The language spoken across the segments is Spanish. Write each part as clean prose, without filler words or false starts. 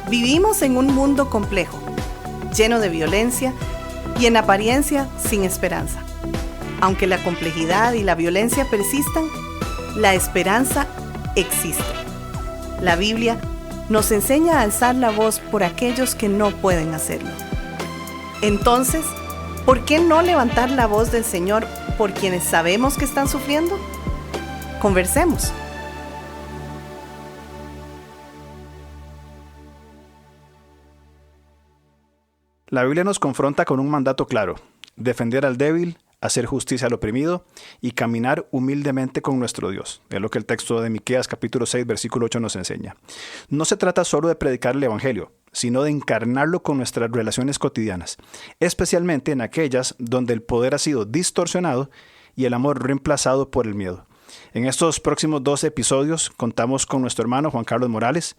Vivimos en un mundo complejo, lleno de violencia y en apariencia sin esperanza. Aunque la complejidad y la violencia persistan, la esperanza existe. La Biblia nos enseña a alzar la voz por aquellos que no pueden hacerlo. Entonces, ¿por qué no levantar la voz del Señor por quienes sabemos que están sufriendo? Conversemos. La Biblia nos confronta con un mandato claro: defender al débil, hacer justicia al oprimido y caminar humildemente con nuestro Dios. Es lo que el texto de Miqueas capítulo 6, versículo 8 nos enseña. No se trata solo de predicar el Evangelio, sino de encarnarlo con nuestras relaciones cotidianas, especialmente en aquellas donde el poder ha sido distorsionado y el amor reemplazado por el miedo. En estos próximos 12 episodios contamos con nuestro hermano Juan Carlos Morales,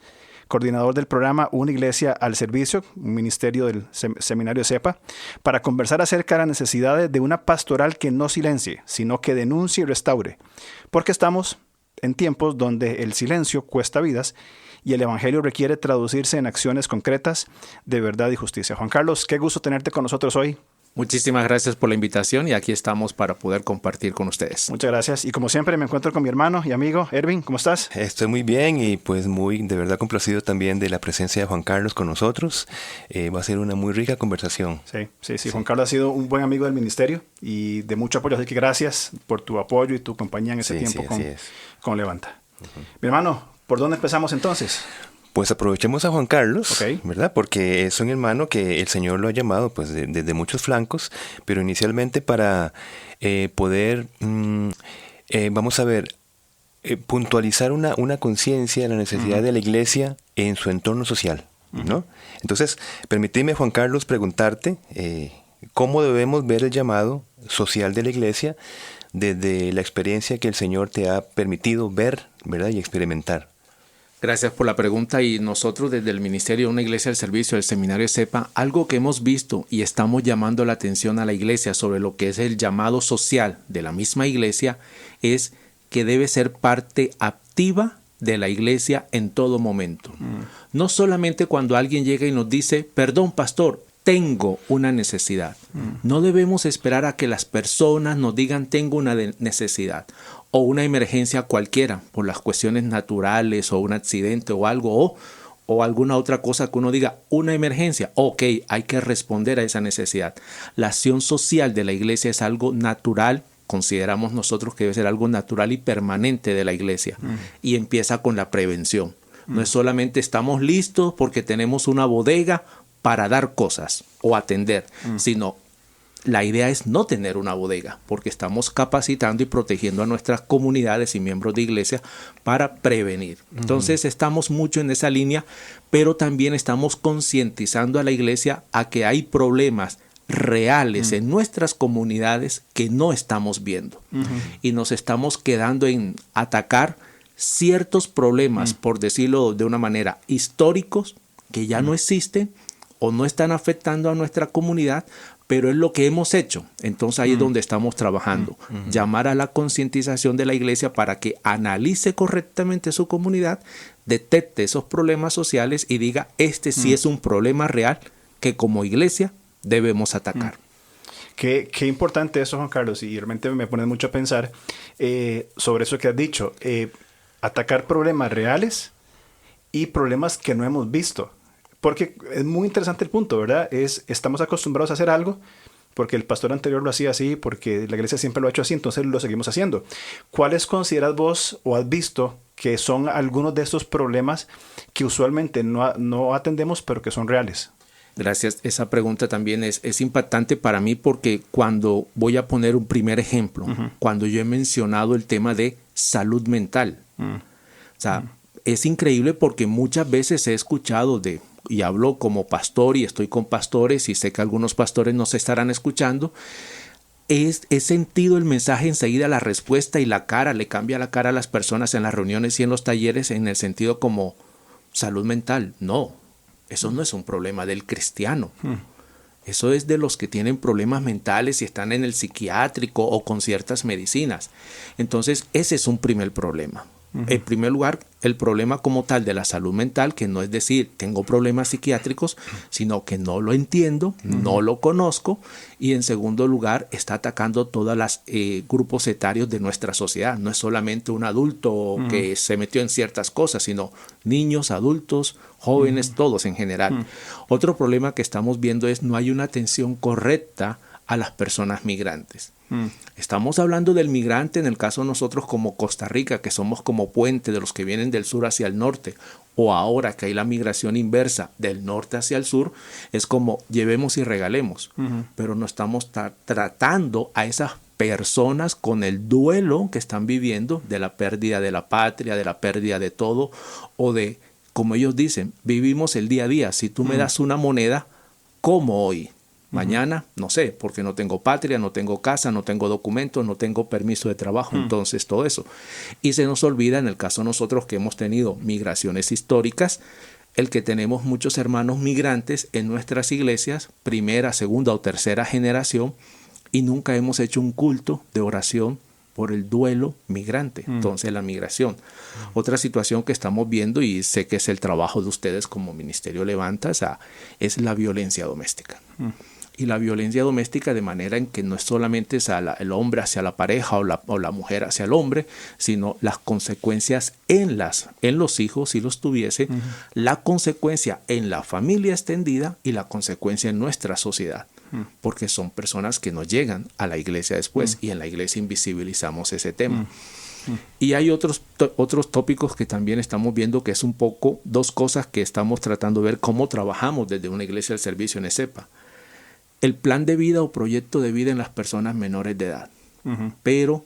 coordinador del programa Una Iglesia al Servicio, un ministerio del Seminario CEPA, para conversar acerca de las necesidades de una pastoral que no silencie, sino que denuncie y restaure. Porque estamos en tiempos donde el silencio cuesta vidas y el Evangelio requiere traducirse en acciones concretas de verdad y justicia. Juan Carlos, qué gusto tenerte con nosotros hoy. Muchísimas gracias por la invitación y aquí estamos para poder compartir con ustedes. Muchas gracias. Y como siempre me encuentro con mi hermano y amigo Erwin. ¿Cómo estás? Estoy muy bien y pues muy de verdad complacido también de la presencia de Juan Carlos con nosotros. Va a ser una muy rica conversación. Sí. Juan Carlos ha sido un buen amigo del ministerio y de mucho apoyo. Así que gracias por tu apoyo y tu compañía en ese tiempo con Levanta. Uh-huh. Mi hermano, ¿por dónde empezamos entonces? Pues aprovechemos a Juan Carlos, okay, ¿verdad? Porque es un hermano que el Señor lo ha llamado pues desde muchos flancos, pero inicialmente para poder, vamos a ver, puntualizar una conciencia de la necesidad uh-huh. de la iglesia en su entorno social, ¿no? Uh-huh. Entonces, permíteme, Juan Carlos, preguntarte cómo debemos ver el llamado social de la iglesia desde la experiencia que el Señor te ha permitido ver, ¿verdad? Y experimentar. Gracias por la pregunta y nosotros desde el Ministerio de Una Iglesia al Servicio del Seminario CEPA, algo que hemos visto y estamos llamando la atención a la iglesia sobre lo que es el llamado social de la misma iglesia es que debe ser parte activa de la iglesia en todo momento. No solamente cuando alguien llega y nos dice, perdón pastor, tengo una necesidad. No debemos esperar a que las personas nos digan tengo una necesidad o una emergencia cualquiera por las cuestiones naturales o un accidente o algo o alguna otra cosa que uno diga una emergencia. Ok, hay que responder a esa necesidad. La acción social de la iglesia es algo natural. Consideramos nosotros que debe ser algo natural y permanente de la iglesia y empieza con la prevención. No es solamente estamos listos porque tenemos una bodega para dar cosas o atender, sino la idea es no tener una bodega, porque estamos capacitando y protegiendo a nuestras comunidades y miembros de iglesia para prevenir. Entonces estamos mucho en esa línea, pero también estamos concientizando a la iglesia a que hay problemas reales en nuestras comunidades que no estamos viendo. Y nos estamos quedando en atacar ciertos problemas, por decirlo de una manera, históricos, que ya no existen, o no están afectando a nuestra comunidad, pero es lo que hemos hecho. Entonces ahí es donde estamos trabajando. Llamar a la concientización de la iglesia para que analice correctamente su comunidad, detecte esos problemas sociales y diga, este sí es un problema real que como iglesia debemos atacar. Qué importante eso, Juan Carlos, y realmente me pone mucho a pensar sobre eso que has dicho. Atacar problemas reales y problemas que no hemos visto. Porque es muy interesante el punto, ¿verdad? Estamos acostumbrados a hacer algo porque el pastor anterior lo hacía así, porque la iglesia siempre lo ha hecho así, entonces lo seguimos haciendo. ¿Cuáles consideras vos o has visto que son algunos de estos problemas que usualmente no atendemos, pero que son reales? Gracias. Esa pregunta también es impactante para mí porque cuando voy a poner un primer ejemplo, cuando yo he mencionado el tema de salud mental, o sea, es increíble porque muchas veces he escuchado y hablo como pastor y estoy con pastores y sé que algunos pastores nos estarán escuchando, he sentido el mensaje enseguida, la respuesta y la cara, le cambia la cara a las personas en las reuniones y en los talleres en el sentido como salud mental. No, eso no es un problema del cristiano. Eso es de los que tienen problemas mentales y están en el psiquiátrico o con ciertas medicinas. Entonces, ese es un primer problema. En primer lugar, el problema como tal de la salud mental, que no es decir, tengo problemas psiquiátricos, sino que no lo entiendo, no lo conozco. Y en segundo lugar, está atacando todos los grupos etarios de nuestra sociedad. No es solamente un adulto que se metió en ciertas cosas, sino niños, adultos, jóvenes, todos en general. Otro problema que estamos viendo es no hay una atención correcta a las personas migrantes. Estamos hablando del migrante en el caso de nosotros como Costa Rica, que somos como puente de los que vienen del sur hacia el norte, o ahora que hay la migración inversa del norte hacia el sur, es como llevemos y regalemos, pero no estamos tratando a esas personas con el duelo que están viviendo de la pérdida de la patria, de la pérdida de todo, o de, como ellos dicen, vivimos el día a día. Si tú me das una moneda, ¿cómo hoy? Mañana, no sé, porque no tengo patria, no tengo casa, no tengo documentos, no tengo permiso de trabajo, entonces todo eso. Y se nos olvida, en el caso de nosotros que hemos tenido migraciones históricas, el que tenemos muchos hermanos migrantes en nuestras iglesias, primera, segunda o tercera generación, y nunca hemos hecho un culto de oración por el duelo migrante, entonces la migración. Otra situación que estamos viendo, y sé que es el trabajo de ustedes como Ministerio Levanta, es la violencia doméstica. Y la violencia doméstica de manera en que no es solamente el hombre hacia la pareja o la mujer hacia el hombre, sino las consecuencias en los hijos, si los tuviese, la consecuencia en la familia extendida y la consecuencia en nuestra sociedad. Porque son personas que no llegan a la iglesia después y en la iglesia invisibilizamos ese tema. Y hay otros tópicos que también estamos viendo, que es un poco dos cosas que estamos tratando de ver cómo trabajamos desde una iglesia del servicio en ESEPA. El plan de vida o proyecto de vida en las personas menores de edad, pero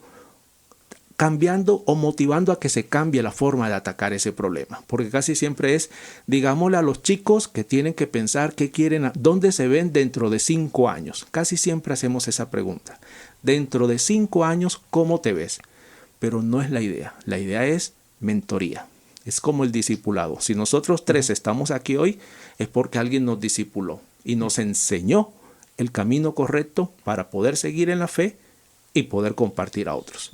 cambiando o motivando a que se cambie la forma de atacar ese problema, porque casi siempre es, digámosle a los chicos que tienen que pensar qué quieren, dónde se ven dentro de 5 años. Casi siempre hacemos esa pregunta. Dentro de 5 años, ¿cómo te ves? Pero no es la idea. La idea es mentoría. Es como el discipulado. Si nosotros 3 estamos aquí hoy, es porque alguien nos discipuló y nos enseñó el camino correcto para poder seguir en la fe y poder compartir a otros.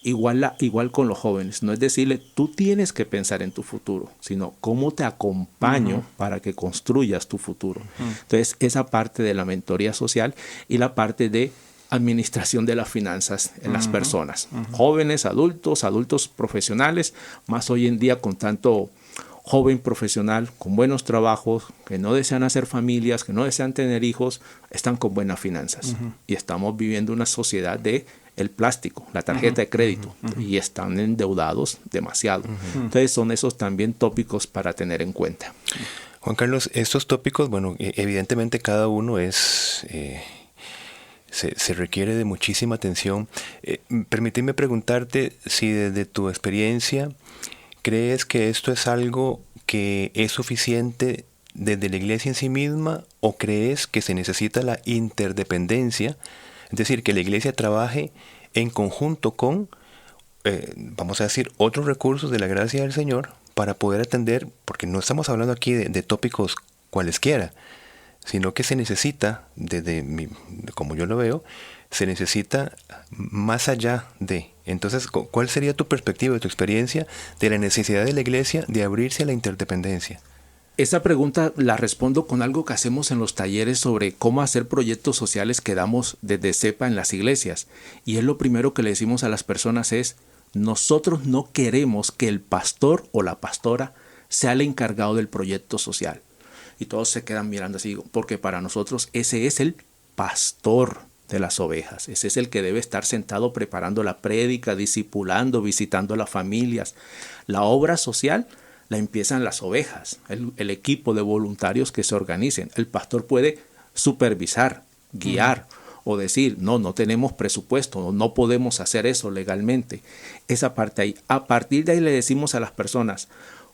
Igual con los jóvenes. No es decirle, tú tienes que pensar en tu futuro, sino cómo te acompaño para que construyas tu futuro. Entonces, esa parte de la mentoría social y la parte de administración de las finanzas en las personas. Jóvenes, adultos profesionales, más hoy en día con tanto joven profesional, con buenos trabajos, que no desean hacer familias, que no desean tener hijos, están con buenas finanzas. Y estamos viviendo una sociedad de el plástico, la tarjeta de crédito, y están endeudados demasiado. Entonces son esos también tópicos para tener en cuenta. Juan Carlos, estos tópicos, bueno, evidentemente cada uno es... Se requiere de muchísima atención. Permíteme preguntarte si desde tu experiencia crees que esto es algo que es suficiente desde la iglesia en sí misma, o crees que se necesita la interdependencia, es decir, que la iglesia trabaje en conjunto con, vamos a decir, otros recursos de la gracia del Señor para poder atender, porque no estamos hablando aquí de tópicos cualesquiera, sino que se necesita, como yo lo veo, se necesita más allá de. Entonces, ¿cuál sería tu perspectiva, tu experiencia de la necesidad de la iglesia de abrirse a la interdependencia? Esa pregunta la respondo con algo que hacemos en los talleres sobre cómo hacer proyectos sociales que damos desde CEPA en las iglesias. Y es lo primero que le decimos a las personas es, nosotros no queremos que el pastor o la pastora sea el encargado del proyecto social. Y todos se quedan mirando así, porque para nosotros ese es el pastor de las ovejas. Ese es el que debe estar sentado preparando la prédica, discipulando, visitando a las familias. La obra social la empiezan las ovejas, el equipo de voluntarios que se organicen. El pastor puede supervisar, guiar o decir, no tenemos presupuesto, no podemos hacer eso legalmente. Esa parte ahí. A partir de ahí le decimos a las personas,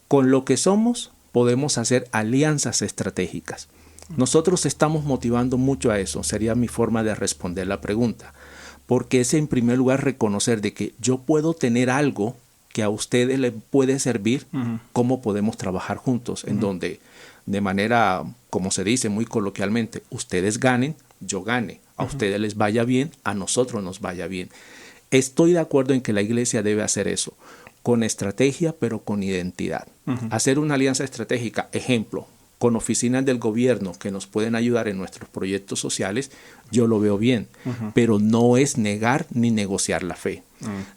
con lo que somos podemos hacer alianzas estratégicas. Nosotros estamos motivando mucho a eso, sería mi forma de responder la pregunta, porque es en primer lugar reconocer de que yo puedo tener algo que a ustedes les puede servir, cómo podemos trabajar juntos, en donde de manera, como se dice muy coloquialmente, ustedes ganen, yo gane, a ustedes les vaya bien, a nosotros nos vaya bien. Estoy de acuerdo en que la iglesia debe hacer eso, con estrategia, pero con identidad. Hacer una alianza estratégica, ejemplo, con oficinas del gobierno que nos pueden ayudar en nuestros proyectos sociales, yo lo veo bien, pero no es negar ni negociar la fe.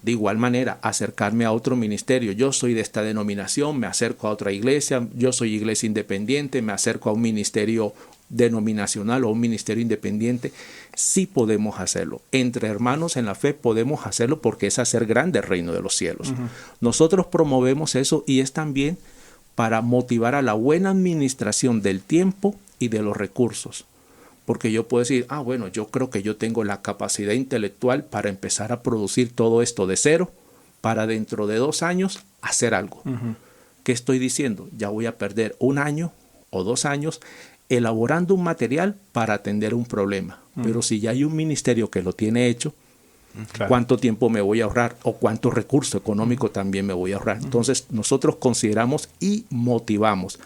De igual manera, acercarme a otro ministerio, yo soy de esta denominación, me acerco a otra iglesia, yo soy iglesia independiente, me acerco a un ministerio denominacional o un ministerio independiente, sí podemos hacerlo. Entre hermanos en la fe podemos hacerlo porque es hacer grande el reino de los cielos. Nosotros promovemos eso y es también para motivar a la buena administración del tiempo y de los recursos. Porque yo puedo decir, bueno, yo creo que yo tengo la capacidad intelectual para empezar a producir todo esto de cero, para dentro de 2 años hacer algo. ¿Qué estoy diciendo? Ya voy a perder 1 año o 2 años elaborando un material para atender un problema. Pero si ya hay un ministerio que lo tiene hecho, claro, ¿cuánto tiempo me voy a ahorrar? ¿O cuánto recurso económico también me voy a ahorrar? Entonces, nosotros consideramos y motivamos.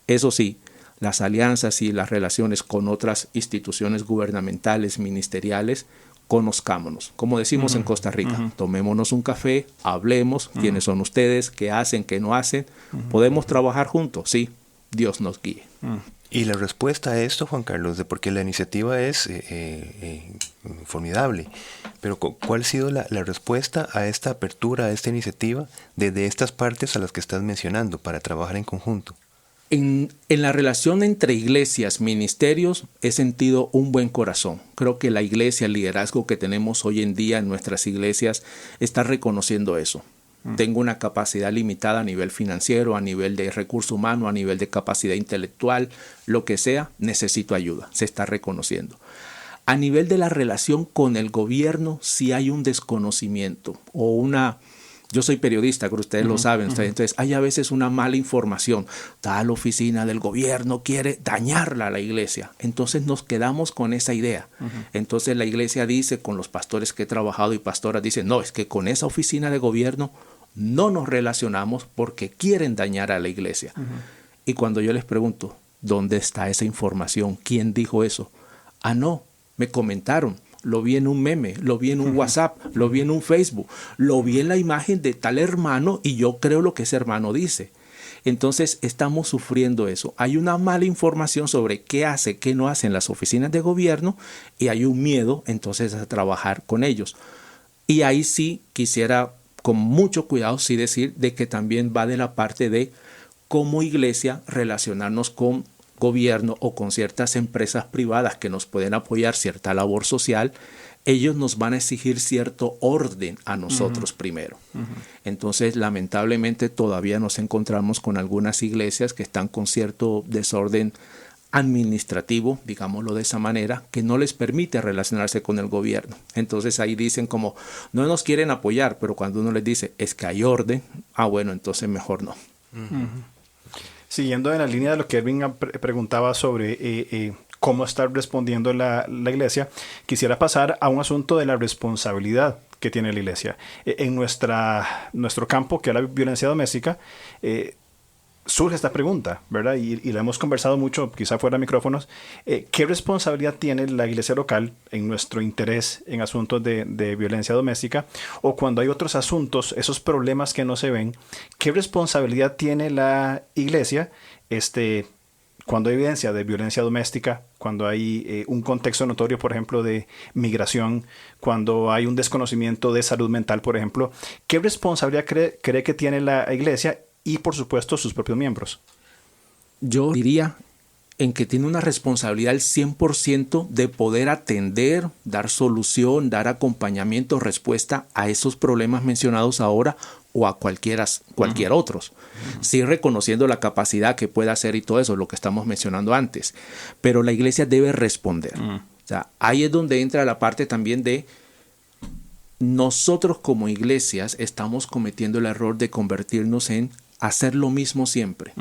Eso sí, las alianzas y las relaciones con otras instituciones gubernamentales, ministeriales, conozcámonos. Como decimos en Costa Rica, tomémonos un café, hablemos, quiénes son ustedes, qué hacen, qué no hacen. ¿Podemos trabajar juntos? Sí, Dios nos guíe. Y la respuesta a esto, Juan Carlos, porque la iniciativa es formidable, pero ¿cuál ha sido la respuesta a esta apertura, a esta iniciativa, desde estas partes a las que estás mencionando, para trabajar en conjunto? En la relación entre iglesias, ministerios, he sentido un buen corazón. Creo que la iglesia, el liderazgo que tenemos hoy en día en nuestras iglesias, está reconociendo eso. Tengo una capacidad limitada a nivel financiero, a nivel de recurso humano, a nivel de capacidad intelectual, lo que sea, necesito ayuda. Se está reconociendo. A nivel de la relación con el gobierno, sí hay un desconocimiento o una... Yo soy periodista, creo que ustedes lo saben. Entonces, hay a veces una mala información. Tal oficina del gobierno quiere dañarla a la iglesia. Entonces, nos quedamos con esa idea. Entonces, la iglesia dice, con los pastores que he trabajado y pastoras, dicen, no, es que con esa oficina de gobierno no nos relacionamos porque quieren dañar a la iglesia. Y cuando yo les pregunto, ¿dónde está esa información? ¿Quién dijo eso? No, me comentaron. Lo vi en un meme, lo vi en un WhatsApp, lo vi en un Facebook, lo vi en la imagen de tal hermano y yo creo lo que ese hermano dice. Entonces estamos sufriendo eso. Hay una mala información sobre qué hace, qué no hacen las oficinas de gobierno y hay un miedo entonces a trabajar con ellos. Y ahí sí quisiera con mucho cuidado sí decir de que también va de la parte de como iglesia relacionarnos con gobierno o con ciertas empresas privadas que nos pueden apoyar cierta labor social. Ellos nos van a exigir cierto orden a nosotros primero. Entonces, lamentablemente, todavía nos encontramos con algunas iglesias que están con cierto desorden administrativo, digámoslo de esa manera, que no les permite relacionarse con el gobierno. Entonces, ahí dicen como, no nos quieren apoyar, pero cuando uno les dice, es que hay orden, bueno, entonces mejor no. Siguiendo en la línea de lo que Erwin preguntaba sobre cómo está respondiendo la iglesia, quisiera pasar a un asunto de la responsabilidad que tiene la iglesia. En nuestro campo, que es la violencia doméstica, surge esta pregunta, ¿verdad? Y la hemos conversado mucho, quizá fuera de micrófonos. ¿Qué responsabilidad tiene la iglesia local en nuestro interés en asuntos de violencia doméstica? O cuando hay otros asuntos, esos problemas que no se ven, ¿qué responsabilidad tiene la iglesia cuando hay evidencia de violencia doméstica, cuando hay un contexto notorio, por ejemplo, de migración, cuando hay un desconocimiento de salud mental, por ejemplo? ¿Qué responsabilidad cree que tiene la iglesia y, por supuesto, sus propios miembros? Yo diría en que tiene una responsabilidad al 100% de poder atender, dar solución, dar acompañamiento, respuesta a esos problemas mencionados ahora o a cualquier otros. Sí, reconociendo la capacidad que puede hacer y todo eso, lo que estamos mencionando antes. Pero la iglesia debe responder. O sea, ahí es donde entra la parte también de nosotros como iglesias estamos cometiendo el error de convertirnos en hacer lo mismo siempre.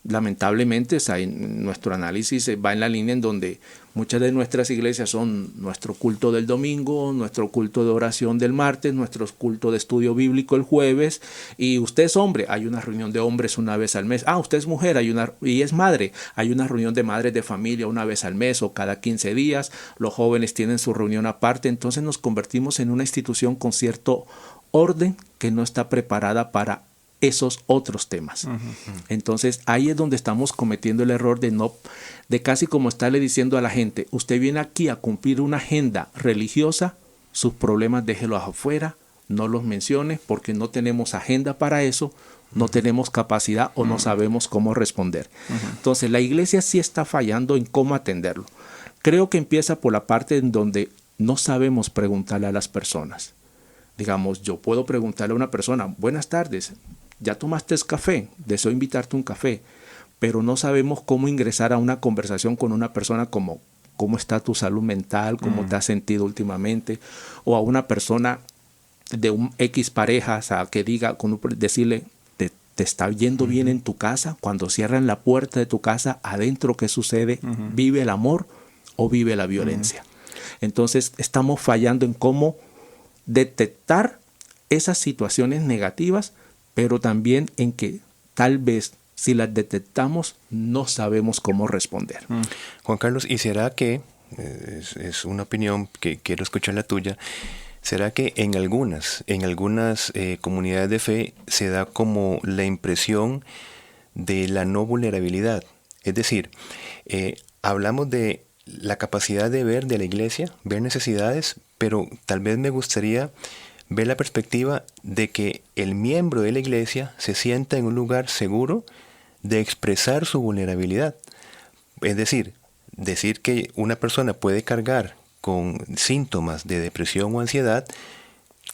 Lamentablemente, nuestro análisis va en la línea en donde muchas de nuestras iglesias son nuestro culto del domingo, nuestro culto de oración del martes, nuestro culto de estudio bíblico el jueves, y usted es hombre, hay una reunión de hombres una vez al mes. Usted es mujer y es madre, hay una reunión de madres de familia una vez al mes o cada 15 días, los jóvenes tienen su reunión aparte. Entonces nos convertimos en una institución con cierto orden que no está preparada para esos otros temas. Entonces ahí es donde estamos cometiendo el error de casi como estarle diciendo a la gente, usted viene aquí a cumplir una agenda religiosa, sus problemas déjelos afuera, no los mencione porque no tenemos agenda para eso, no tenemos capacidad o no sabemos cómo responder. Entonces la iglesia sí está fallando en cómo atenderlo. Creo que empieza por la parte en donde no sabemos preguntarle a las personas. Digamos, yo puedo preguntarle a una persona, buenas tardes, ¿ya tomaste café? Deseo invitarte a un café, pero no sabemos cómo ingresar a una conversación con una persona como cómo está tu salud mental, cómo te has sentido últimamente, o a una persona de un X pareja, o sea, que diga, decirle, ¿te está yendo bien en tu casa? Cuando cierran la puerta de tu casa, adentro, ¿qué sucede? ¿Vive el amor o vive la violencia? Entonces, estamos fallando en cómo detectar esas situaciones negativas, pero también en que tal vez si las detectamos no sabemos cómo responder. Juan Carlos, ¿y será que, es una opinión que quiero escuchar la tuya, será que en algunas comunidades de fe se da como la impresión de la no vulnerabilidad? Es decir, hablamos de la capacidad de ver de la iglesia, ver necesidades, pero tal vez me gustaría ver la perspectiva de que el miembro de la iglesia se sienta en un lugar seguro de expresar su vulnerabilidad. Es decir que una persona puede cargar con síntomas de depresión o ansiedad,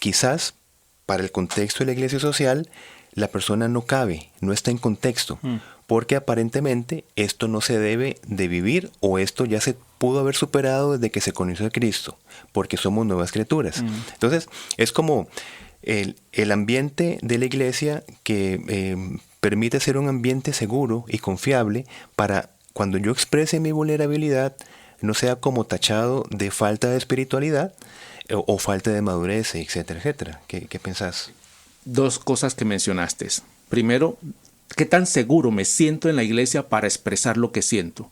quizás para el contexto de la iglesia social, la persona no cabe, no está en contexto, porque aparentemente esto no se debe de vivir o esto ya se pudo haber superado desde que se conoció a Cristo, porque somos nuevas criaturas. Entonces, es como el ambiente de la iglesia que permite ser un ambiente seguro y confiable para cuando yo exprese mi vulnerabilidad, no sea como tachado de falta de espiritualidad o falta de madurez, etcétera, etcétera. ¿Qué pensás? Dos cosas que mencionaste. Primero, ¿qué tan seguro me siento en la iglesia para expresar lo que siento?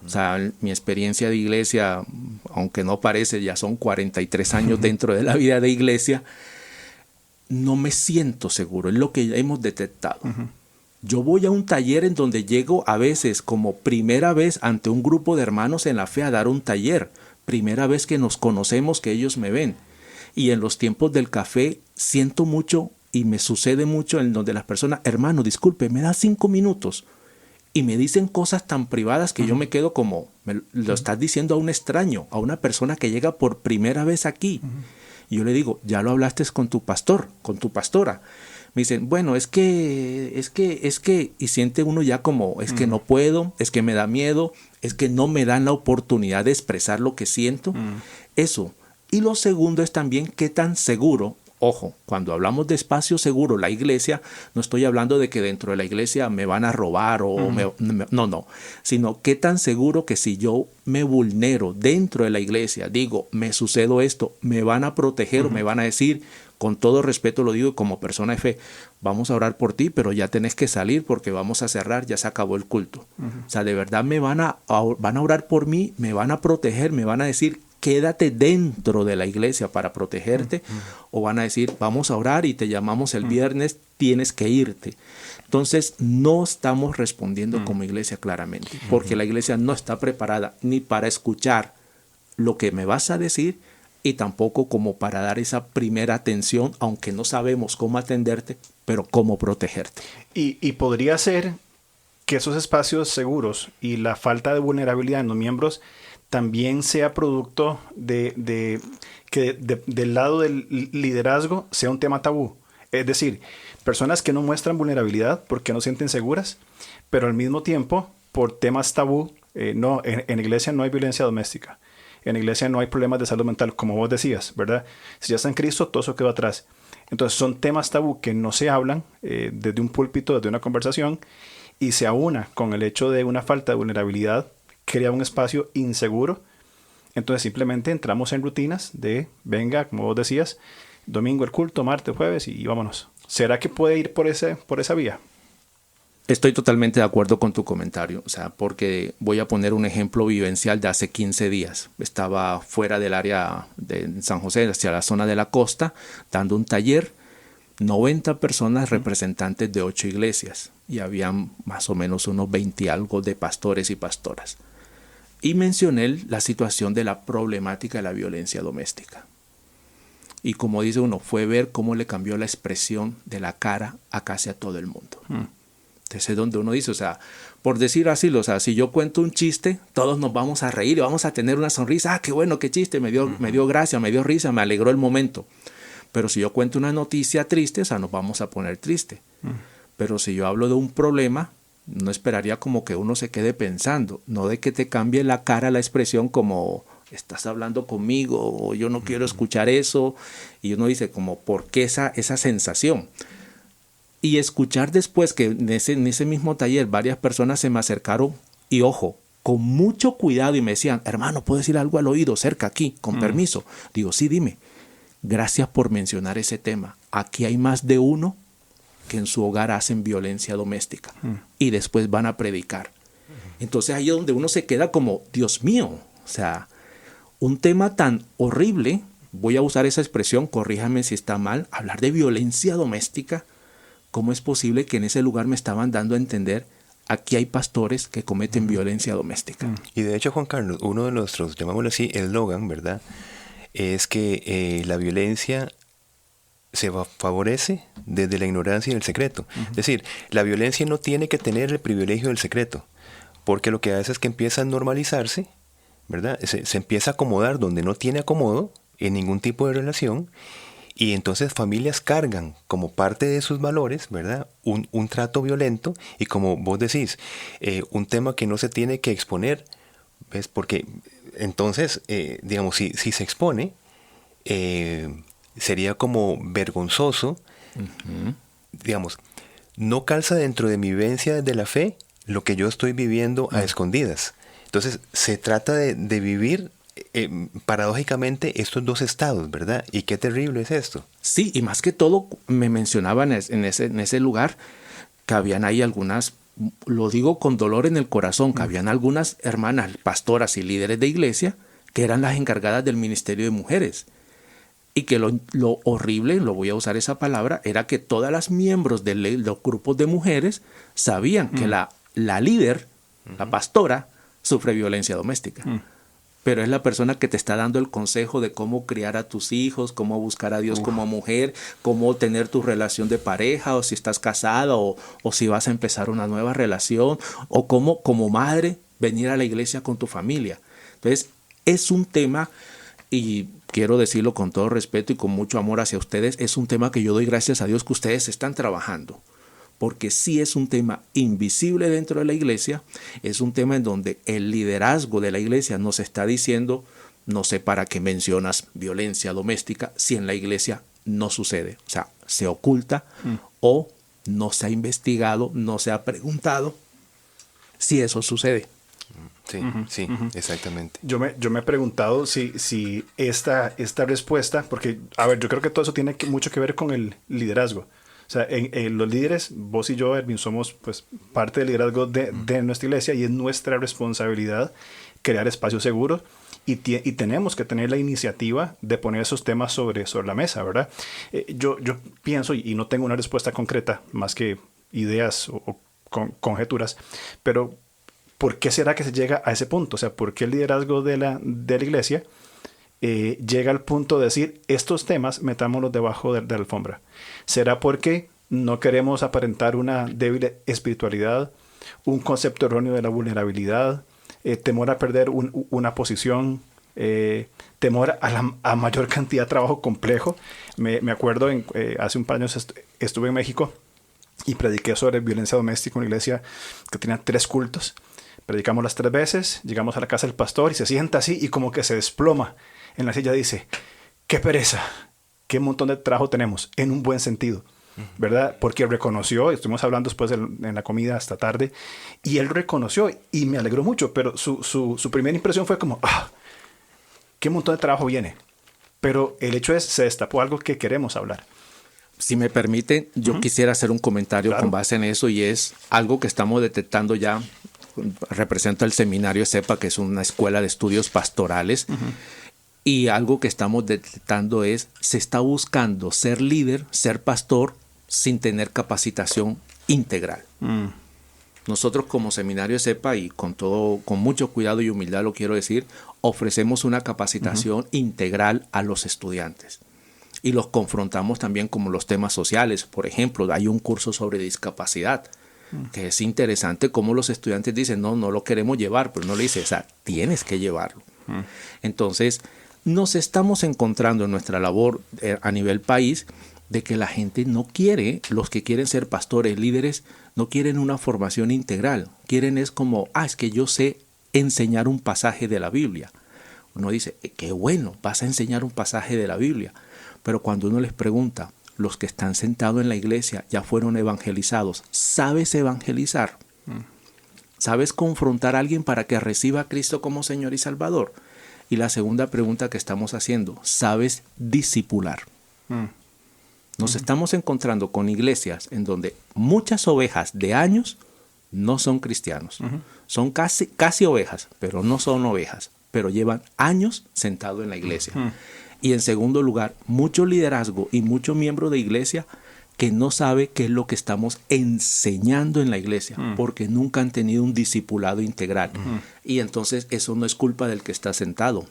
O sea, mi experiencia de iglesia, aunque no parece, ya son 43 años dentro de la vida de iglesia, no me siento seguro, es lo que hemos detectado. Yo voy a un taller en donde llego a veces como primera vez ante un grupo de hermanos en la fe a dar un taller, primera vez que nos conocemos, que ellos me ven. Y en los tiempos del café siento mucho y me sucede mucho en donde las personas, hermano, disculpe, me da 5 minutos. Y me dicen cosas tan privadas que yo me quedo como, lo estás diciendo a un extraño, a una persona que llega por primera vez aquí. Y yo le digo, ya lo hablaste con tu pastor, con tu pastora. Me dicen, bueno, es que, y siente uno ya como, es que no puedo, es que me da miedo, es que no me dan la oportunidad de expresar lo que siento. Eso. Y lo segundo es también qué tan seguro. Ojo, cuando hablamos de espacio seguro, la iglesia, no estoy hablando de que dentro de la iglesia me van a robar o no, sino qué tan seguro que si yo me vulnero dentro de la iglesia, digo, me sucedió esto, me van a proteger o me van a decir, con todo respeto lo digo como persona de fe, vamos a orar por ti, pero ya tenés que salir porque vamos a cerrar, ya se acabó el culto. O sea, de verdad van a orar por mí, me van a proteger, me van a decir, quédate dentro de la iglesia para protegerte, o van a decir, vamos a orar y te llamamos el viernes, tienes que irte. Entonces, no estamos respondiendo como iglesia claramente, porque la iglesia no está preparada ni para escuchar lo que me vas a decir, y tampoco como para dar esa primera atención, aunque no sabemos cómo atenderte, pero cómo protegerte. Y podría ser que esos espacios seguros y la falta de vulnerabilidad en los miembros también sea producto de que del lado del liderazgo sea un tema tabú. Es decir, personas que no muestran vulnerabilidad porque no sienten seguras, pero al mismo tiempo, por temas tabú, en la iglesia no hay violencia doméstica. En la iglesia no hay problemas de salud mental, como vos decías, ¿verdad? Si ya está en Cristo, todo eso quedó atrás. Entonces son temas tabú que no se hablan desde un púlpito, desde una conversación, y se aúna con el hecho de una falta de vulnerabilidad, crea un espacio inseguro. Entonces simplemente entramos en rutinas de, venga, como vos decías, domingo el culto, martes, jueves y vámonos. ¿Será que puede ir por esa vía? Estoy totalmente de acuerdo con tu comentario, o sea, porque voy a poner un ejemplo vivencial de hace 15 días. Estaba fuera del área de San José, hacia la zona de la costa, dando un taller 90 personas representantes de 8 iglesias y habían más o menos unos 20 y algo de pastores y pastoras. Y mencioné la situación de la problemática de la violencia doméstica. Y como dice uno, fue ver cómo le cambió la expresión de la cara a casi a todo el mundo. Entonces es donde uno dice, o sea, por decir así, o sea, si yo cuento un chiste, todos nos vamos a reír y vamos a tener una sonrisa. ¡Ah, qué bueno, qué chiste! Me dio gracia, me dio risa, me alegró el momento. Pero si yo cuento una noticia triste, o sea, nos vamos a poner triste. Pero si yo hablo de un problema, no esperaría como que uno se quede pensando, no de que te cambie la cara, la expresión como estás hablando conmigo o yo no quiero escuchar eso. Y uno dice como, ¿por qué esa sensación? Y escuchar después que en ese mismo taller varias personas se me acercaron y ojo, con mucho cuidado y me decían, hermano, ¿puedo decir algo al oído cerca aquí, con permiso? Digo, sí, dime. Gracias por mencionar ese tema. Aquí hay más de uno que en su hogar hacen violencia doméstica y después van a predicar. Entonces ahí es donde uno se queda como, Dios mío, o sea, un tema tan horrible, voy a usar esa expresión, corríjame si está mal, hablar de violencia doméstica, ¿cómo es posible que en ese lugar me estaban dando a entender aquí hay pastores que cometen violencia doméstica? Y de hecho, Juan Carlos, uno de nuestros, llamámoslo así, eslogan, ¿verdad?, es que la violencia se favorece desde la ignorancia y el secreto. Es decir, la violencia no tiene que tener el privilegio del secreto, porque lo que hace es que empieza a normalizarse, ¿verdad? Se empieza a acomodar donde no tiene acomodo en ningún tipo de relación, y entonces familias cargan como parte de sus valores, ¿verdad?, un trato violento, y como vos decís, un tema que no se tiene que exponer, ¿ves? Porque entonces, digamos, si se expone, sería como vergonzoso, digamos, no calza dentro de mi vivencia de la fe lo que yo estoy viviendo a escondidas. Entonces, se trata de vivir paradójicamente estos dos estados, ¿verdad? Y qué terrible es esto. Sí, y más que todo, me mencionaban en ese lugar que habían ahí algunas, lo digo con dolor en el corazón, que habían algunas hermanas, pastoras y líderes de iglesia que eran las encargadas del ministerio de mujeres. Y que lo horrible, lo voy a usar esa palabra, era que todas las miembros de los grupos de mujeres sabían que la líder, la pastora, sufre violencia doméstica. Pero es la persona que te está dando el consejo de cómo criar a tus hijos, cómo buscar a Dios como mujer, cómo tener tu relación de pareja, o si estás casada, o si vas a empezar una nueva relación, o cómo como madre venir a la iglesia con tu familia. Entonces, es un tema, y quiero decirlo con todo respeto y con mucho amor hacia ustedes, es un tema que yo doy gracias a Dios que ustedes están trabajando. Porque sí es un tema invisible dentro de la iglesia, es un tema en donde el liderazgo de la iglesia nos está diciendo, no sé para qué mencionas violencia doméstica si en la iglesia no sucede. O sea, se oculta o no se ha investigado, no se ha preguntado si eso sucede. Sí, exactamente. Yo me he preguntado si esta respuesta, porque, a ver, yo creo que todo eso tiene mucho que ver con el liderazgo. O sea, los líderes, vos y yo, Erwin, somos pues parte del liderazgo de nuestra iglesia y es nuestra responsabilidad crear espacios seguros y tenemos que tener la iniciativa de poner esos temas sobre la mesa, ¿verdad? Yo pienso, y no tengo una respuesta concreta más que ideas o conjeturas, pero ¿por qué será que se llega a ese punto? O sea, ¿por qué el liderazgo de la iglesia llega al punto de decir, estos temas metámoslos debajo de la alfombra? ¿Será porque no queremos aparentar una débil espiritualidad, un concepto erróneo de la vulnerabilidad, temor a perder una posición, temor a mayor cantidad de trabajo complejo? Me acuerdo, hace un par de años estuve en México y prediqué sobre violencia doméstica en una iglesia que tenía 3 cultos. Predicamos las 3 veces, llegamos a la casa del pastor y se sienta así y como que se desploma en la silla, dice, qué pereza, qué montón de trabajo tenemos, en un buen sentido, ¿verdad? Porque reconoció, estuvimos hablando después en la comida hasta tarde, y él reconoció y me alegró mucho, pero su primera impresión fue como, qué montón de trabajo viene. Pero el hecho es, se destapó algo que queremos hablar. Si me permite, yo quisiera hacer un comentario con base en eso, y es algo que estamos detectando ya. Represento el seminario SEPA, que es una escuela de estudios pastorales. Y algo que estamos detectando es, se está buscando ser líder, ser pastor, sin tener capacitación integral. Nosotros como Seminario SEPA, y con mucho cuidado y humildad lo quiero decir, ofrecemos una capacitación integral a los estudiantes. Y los confrontamos también con los temas sociales. Por ejemplo, hay un curso sobre discapacidad, que es interesante cómo los estudiantes dicen, no lo queremos llevar, pero no le dice, o sea, tienes que llevarlo. Entonces, nos estamos encontrando en nuestra labor a nivel país de que la gente no quiere, los que quieren ser pastores, líderes, no quieren una formación integral. Quieren es como, es que yo sé enseñar un pasaje de la Biblia. Uno dice, qué bueno, vas a enseñar un pasaje de la Biblia. Pero cuando uno les pregunta, los que están sentados en la iglesia ya fueron evangelizados, ¿sabes evangelizar? ¿Sabes confrontar a alguien para que reciba a Cristo como Señor y Salvador? Y la segunda pregunta que estamos haciendo, ¿sabes discipular? Nos estamos encontrando con iglesias en donde muchas ovejas de años no son cristianos. Son casi ovejas, pero no son ovejas, pero llevan años sentados en la iglesia. Y en segundo lugar, mucho liderazgo y mucho miembro de iglesia que no sabe qué es lo que estamos enseñando en la iglesia, porque nunca han tenido un discipulado integral. Y entonces eso no es culpa del que está sentado.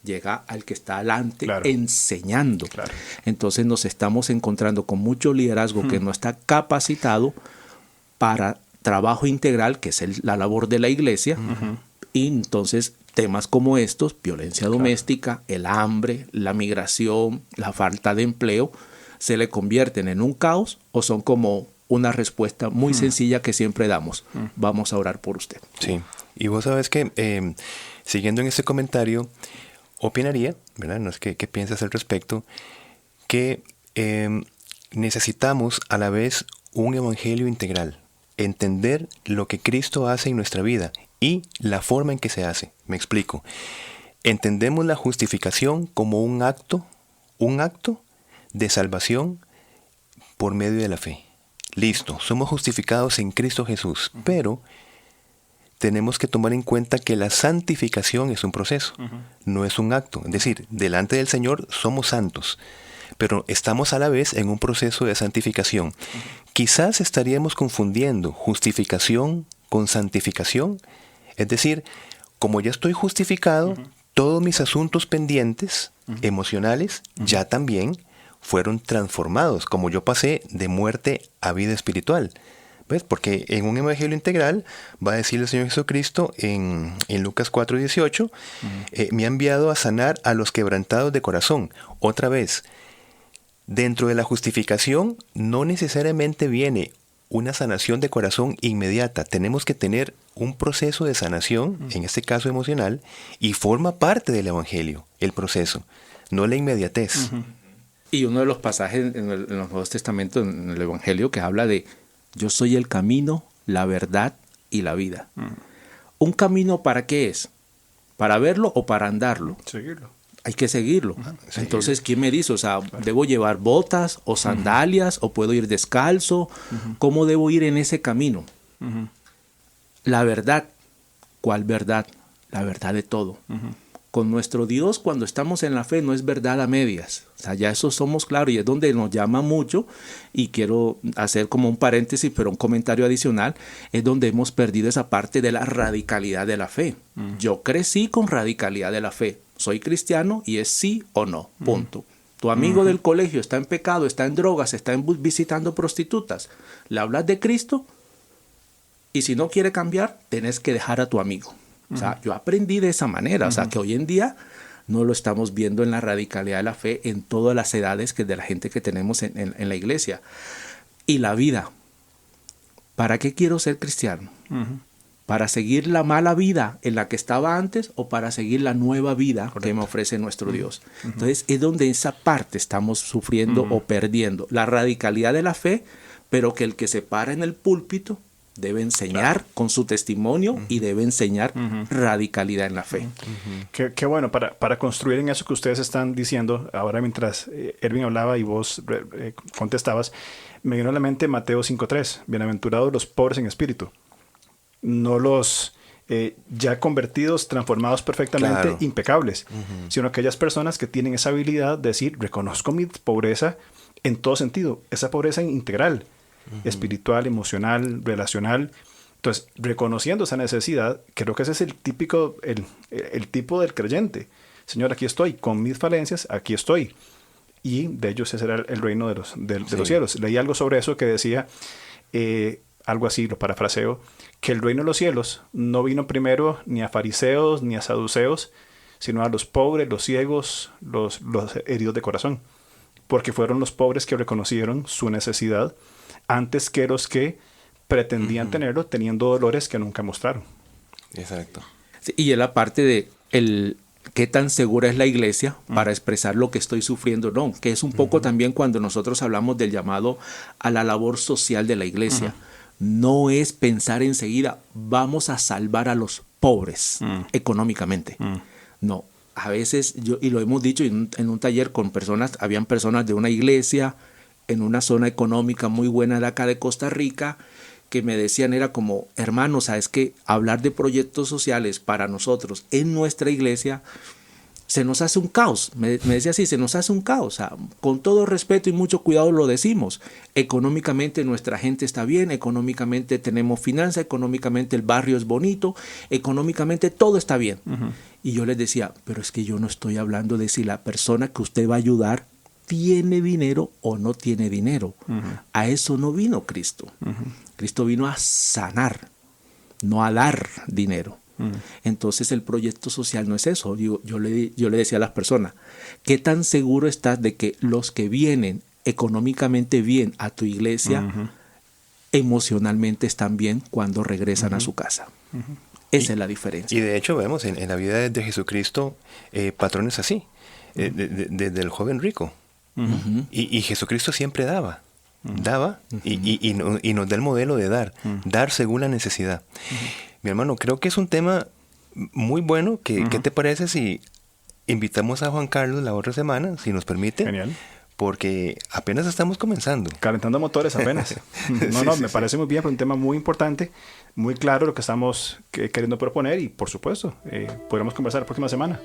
Llega al que está adelante enseñando. Entonces nos estamos encontrando con mucho liderazgo que no está capacitado para trabajo integral, que es la labor de la iglesia. Y entonces temas como estos, violencia doméstica, el hambre, la migración, la falta de empleo, se le convierten en un caos o son como una respuesta muy sencilla que siempre damos. Vamos a orar por usted. Sí, y vos sabes que siguiendo en este comentario, opinaría, ¿verdad? No sé qué piensas al respecto, que necesitamos a la vez un evangelio integral, entender lo que Cristo hace en nuestra vida y la forma en que se hace. Me explico. Entendemos la justificación como un acto de salvación por medio de la fe. Listo, somos justificados en Cristo Jesús, pero tenemos que tomar en cuenta que la santificación es un proceso, no es un acto. Es decir, delante del Señor somos santos, pero estamos a la vez en un proceso de santificación. Quizás estaríamos confundiendo justificación con santificación. Es decir, como ya estoy justificado, todos mis asuntos pendientes, emocionales, ya también fueron transformados, como yo pasé de muerte a vida espiritual. ¿Ves? Porque en un evangelio integral va a decir el Señor Jesucristo en Lucas 4:18, me ha enviado a sanar a los quebrantados de corazón. Otra vez, dentro de la justificación no necesariamente viene una sanación de corazón inmediata. Tenemos que tener un proceso de sanación, en este caso emocional, y forma parte del evangelio, el proceso, no la inmediatez. Y uno de los pasajes en los Nuevos Testamentos, en el evangelio, que habla de yo soy el camino, la verdad y la vida. ¿Un camino para qué es? ¿Para verlo o para andarlo? Seguirlo. Hay que seguirlo. Entonces, ¿quién me dice? O sea, ¿debo llevar botas o sandalias o puedo ir descalzo? ¿Cómo debo ir en ese camino? La verdad. ¿Cuál verdad? La verdad de todo. Con nuestro Dios, cuando estamos en la fe, no es verdad a medias. O sea, ya eso somos claros y es donde nos llama mucho. Y quiero hacer como un paréntesis, pero un comentario adicional, es donde hemos perdido esa parte de la radicalidad de la fe. Yo crecí con radicalidad de la fe. Soy cristiano y es sí o no, punto. Tu amigo del colegio está en pecado, está en drogas, está visitando prostitutas. Le hablas de Cristo y si no quiere cambiar, tenés que dejar a tu amigo. O sea, yo aprendí de esa manera. O sea, que hoy en día no lo estamos viendo en la radicalidad de la fe en todas las edades de la gente que tenemos en la iglesia. Y la vida. ¿Para qué quiero ser cristiano? ¿Para seguir la mala vida en la que estaba antes o para seguir la nueva vida que me ofrece nuestro Dios? Entonces es donde esa parte estamos sufriendo o perdiendo. La radicalidad de la fe, pero que el que se para en el púlpito debe enseñar con su testimonio y debe enseñar radicalidad en la fe. Qué bueno, para construir en eso que ustedes están diciendo, ahora mientras Erwin hablaba y vos contestabas, me vino a la mente Mateo 5:3, bienaventurados los pobres en espíritu, no los ya convertidos, transformados perfectamente, claro, impecables, sino aquellas personas que tienen esa habilidad de decir, reconozco mi pobreza en todo sentido, esa pobreza integral, espiritual, emocional, relacional. Entonces, reconociendo esa necesidad, creo que ese es el tipo del creyente. Señor, aquí estoy, con mis falencias, aquí estoy. Y de ellos ese era el reino de los cielos. Leí algo sobre eso que decía, algo así, lo parafraseo, que el reino de los cielos no vino primero ni a fariseos ni a saduceos, sino a los pobres, los ciegos, los heridos de corazón. Porque fueron los pobres que reconocieron su necesidad antes que los que pretendían tenerlo teniendo dolores que nunca mostraron. Exacto. Sí, y es la parte de qué tan segura es la iglesia para expresar lo que estoy sufriendo, no, que es un poco también cuando nosotros hablamos del llamado a la labor social de la iglesia. No es pensar enseguida, vamos a salvar a los pobres económicamente. No, a veces, y lo hemos dicho en un taller con personas, habían personas de una iglesia en una zona económica muy buena de acá de Costa Rica, que me decían, era como, hermanos, ¿sabes qué? Hablar de proyectos sociales para nosotros en nuestra iglesia se nos hace un caos. Me decía así, se nos hace un caos. O sea, con todo respeto y mucho cuidado lo decimos. Económicamente nuestra gente está bien, económicamente tenemos finanzas, económicamente el barrio es bonito, económicamente todo está bien. Y yo les decía, pero es que yo no estoy hablando de si la persona que usted va a ayudar tiene dinero o no tiene dinero. A eso no vino Cristo. Cristo vino a sanar, no a dar dinero. Entonces el proyecto social no es eso. Yo le decía a las personas, ¿qué tan seguro estás de que los que vienen económicamente bien a tu iglesia, emocionalmente están bien cuando regresan a su casa? Esa es la diferencia. Y de hecho vemos en la vida de Jesucristo patrones así, desde el joven rico. Y Jesucristo siempre daba y nos da el modelo de dar según la necesidad. Mi hermano, creo que es un tema muy bueno. ¿Qué te parece si invitamos a Juan Carlos la otra semana, si nos permite? Genial. Porque apenas estamos comenzando. Calentando motores apenas. Me parece muy bien, pero un tema muy importante, muy claro lo que estamos queriendo proponer y, por supuesto, podremos conversar la próxima semana.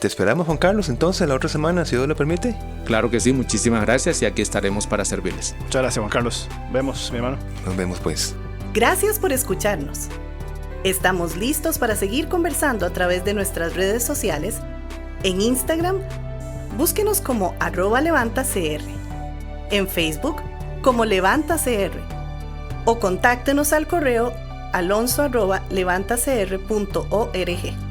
Te esperamos, Juan Carlos, entonces, la otra semana, si Dios lo permite. Claro que sí, muchísimas gracias y aquí estaremos para servirles. Muchas gracias, Juan Carlos. Vemos, mi hermano. Nos vemos, pues. Gracias por escucharnos. Estamos listos para seguir conversando a través de nuestras redes sociales. En Instagram, búsquenos como @levantacr. En Facebook, como LevantaCR. O contáctenos al correo alonso@levantacr.org.